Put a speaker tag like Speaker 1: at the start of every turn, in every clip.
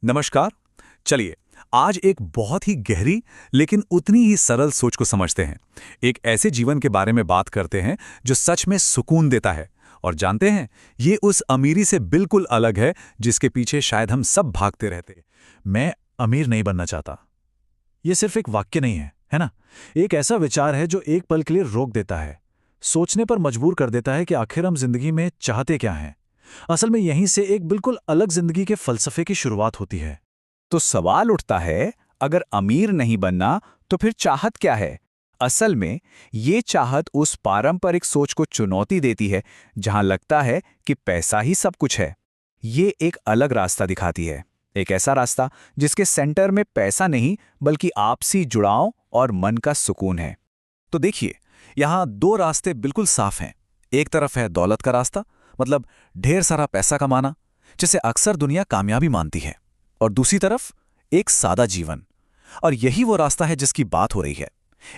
Speaker 1: नमस्कार। चलिए, आज एक बहुत ही गहरी लेकिन उतनी ही सरल सोच को समझते हैं। एक ऐसे जीवन के बारे में बात करते हैं जो सच में सुकून देता है। और जानते हैं, ये उस अमीरी से बिल्कुल अलग है जिसके पीछे शायद हम सब भागते रहते। मैं अमीर नहीं बनना चाहता। ये सिर्फ एक वाक्य नहीं है ना? एक ऐसा विचार है जो एक पल के लिए रोक देता है, सोचने पर मजबूर कर देता है कि आखिर हम जिंदगी में चाहते क्या हैं। असल में यहीं से एक बिल्कुल अलग जिंदगी के फलसफे की शुरुआत होती है।
Speaker 2: तो सवाल उठता है, अगर अमीर नहीं बनना तो फिर चाहत क्या है? असल में ये चाहत उस पारंपरिक सोच को चुनौती देती है जहां लगता है कि पैसा ही सब कुछ है। ये एक अलग रास्ता दिखाती है, एक ऐसा रास्ता जिसके सेंटर में पैसा नहीं बल्कि आपसी जुड़ाव और मन का सुकून है।
Speaker 1: तो देखिए, यहाँ दो रास्ते बिल्कुल साफ हैं। एक तरफ है दौलत का रास्ता, मतलब ढेर सारा पैसा कमाना, जिसे अक्सर दुनिया कामयाबी मानती है। और दूसरी तरफ एक सादा जीवन। और यही वो रास्ता है जिसकी बात हो रही है।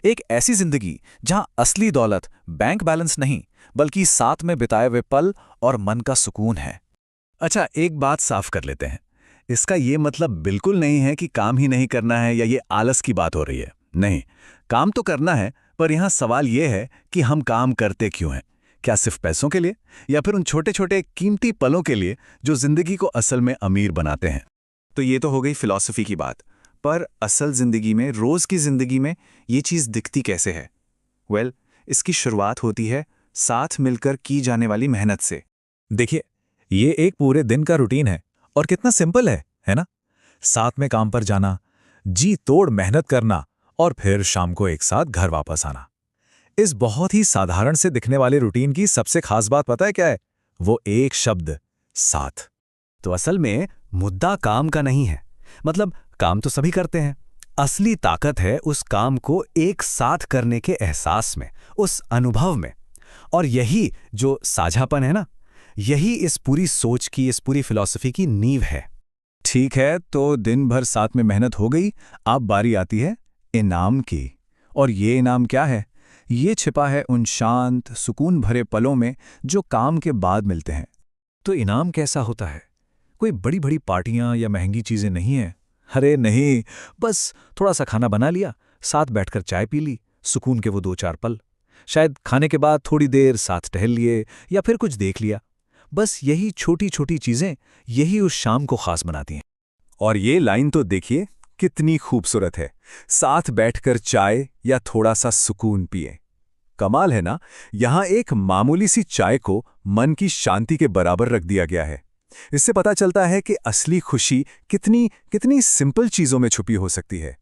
Speaker 1: एक ऐसी जिंदगी जहां असली दौलत बैंक बैलेंस नहीं, बल्कि साथ में बिताए हुए पल और मन का सुकून है। अच्छा, एक बात साफ कर लेते हैं। इसका ये मतलब बिल्कुल नहीं है कि काम ही नहीं करना है या ये आलस की बात हो रही है। नहीं, काम तो करना है, पर यहां सवाल ये है कि हम काम करते क्यों हैं? क्या सिर्फ पैसों के लिए, या फिर उन छोटे छोटे कीमती पलों के लिए जो जिंदगी को असल में अमीर बनाते हैं? तो ये तो हो गई फिलॉसफी की बात, पर असल जिंदगी में, रोज की जिंदगी में ये चीज दिखती कैसे है? इसकी शुरुआत होती है साथ मिलकर की जाने वाली मेहनत से। देखिए, ये एक पूरे दिन का रूटीन है और कितना सिंपल है ना? साथ में काम पर जाना, जी तोड़ मेहनत करना और फिर शाम को एक साथ घर वापस आना। इस बहुत ही साधारण से दिखने वाले रूटीन की सबसे खास बात पता है क्या है? वो एक शब्द, साथ। तो असल में मुद्दा काम का नहीं है। मतलब काम तो सभी करते हैं। असली ताकत है उस काम को एक साथ करने के एहसास में, उस अनुभव में। और यही जो साझापन है ना, यही इस पूरी सोच की, इस पूरी फिलॉसफी की नींव है। ठीक है, तो दिन भर साथ में मेहनत हो गई, अब बारी आती है इनाम की। और ये इनाम क्या है? ये छिपा है उन शांत, सुकून भरे पलों में जो काम के बाद मिलते हैं। तो इनाम कैसा होता है? कोई बड़ी बड़ी पार्टियां या महंगी चीजें नहीं है। अरे नहीं, बस थोड़ा सा खाना बना लिया, साथ बैठकर चाय पी ली, सुकून के वो 2-4 पल। शायद खाने के बाद थोड़ी देर साथ टहल लिए या फिर कुछ देख लिया। बस यही छोटी छोटी चीजें, यही उस शाम को खास बनाती हैं। और ये लाइन तो देखिए कितनी खूबसूरत है, साथ बैठकर चाय या थोड़ा सा सुकून पिए। कमाल है ना? यहां एक मामूली सी चाय को मन की शांति के बराबर रख दिया गया है। इससे पता चलता है कि असली खुशी कितनी कितनी सिंपल चीजों में छुपी हो सकती है।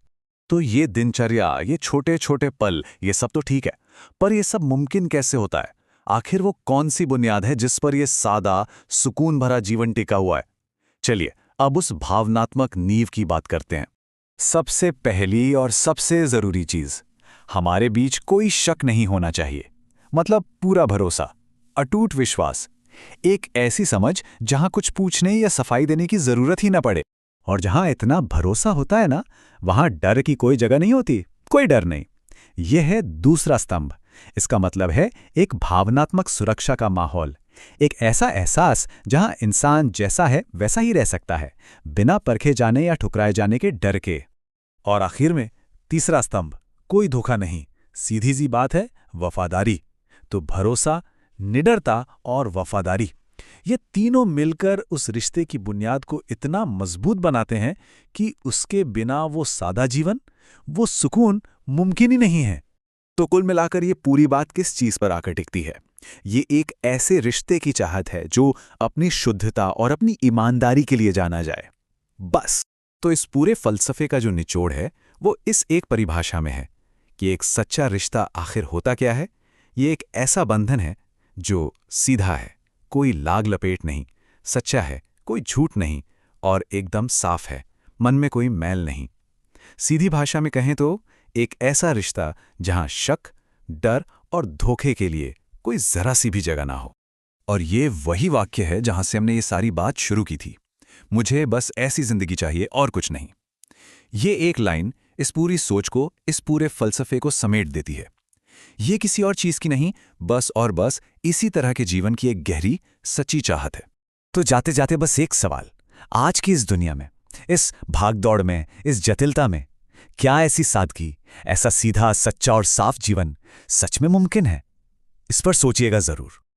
Speaker 1: तो ये दिनचर्या, ये छोटे छोटे पल, ये सब तो ठीक है, पर ये सब मुमकिन कैसे होता है? आखिर वो कौन सी बुनियाद है जिस पर ये सादा, सुकून भरा जीवन टिका हुआ है? चलिए, अब उस भावनात्मक नींव की बात करते हैं। सबसे पहली और सबसे जरूरी चीज, हमारे बीच कोई शक नहीं होना चाहिए। मतलब पूरा भरोसा, अटूट विश्वास। एक ऐसी समझ जहां कुछ पूछने या सफाई देने की जरूरत ही ना पड़े। और जहां इतना भरोसा होता है ना, वहां डर की कोई जगह नहीं होती, कोई डर नहीं। यह है दूसरा स्तंभ। इसका मतलब है एक भावनात्मक सुरक्षा का माहौल, एक ऐसा एहसास जहां इंसान जैसा है वैसा ही रह सकता है, बिना परखे जाने या ठुकराए जाने के डर के। और आखिर में तीसरा स्तंभ, कोई धोखा नहीं, सीधी सी बात है, वफादारी। तो भरोसा, निडरता और वफादारी, ये तीनों मिलकर उस रिश्ते की बुनियाद को इतना मजबूत बनाते हैं कि उसके बिना वो सादा जीवन, वो सुकून मुमकिन ही नहीं है। तो कुल मिलाकर ये पूरी बात किस चीज पर आकर टिकती है? ये एक ऐसे रिश्ते की चाहत है जो अपनी शुद्धता और अपनी ईमानदारी के लिए जाना जाए, बस। तो इस पूरे फलसफे का जो निचोड़ है वो इस एक परिभाषा में है कि एक सच्चा रिश्ता आखिर होता क्या है। ये एक ऐसा बंधन है जो सीधा है, कोई लाग लपेट नहीं, सच्चा है, कोई झूठ नहीं, और एकदम साफ है, मन में कोई मैल नहीं। सीधी भाषा में कहें तो एक ऐसा रिश्ता जहां शक, डर और धोखे के लिए कोई जरा सी भी जगह ना हो। और ये वही वाक्य है जहां से हमने ये सारी बात शुरू की थी। मुझे बस ऐसी जिंदगी चाहिए और कुछ नहीं। ये एक लाइन इस पूरी सोच को, इस पूरे फलसफे को समेट देती है। ये किसी और चीज की नहीं, बस और बस इसी तरह के जीवन की एक गहरी, सच्ची चाहत है। तो जाते जाते बस एक सवाल, आज की इस दुनिया में इस भागदौड़ में, इस जटिलता में क्या ऐसी सादगी, ऐसा सीधा, सच्चा और साफ जीवन सच में मुमकिन है? इस पर सोचिएगा जरूर।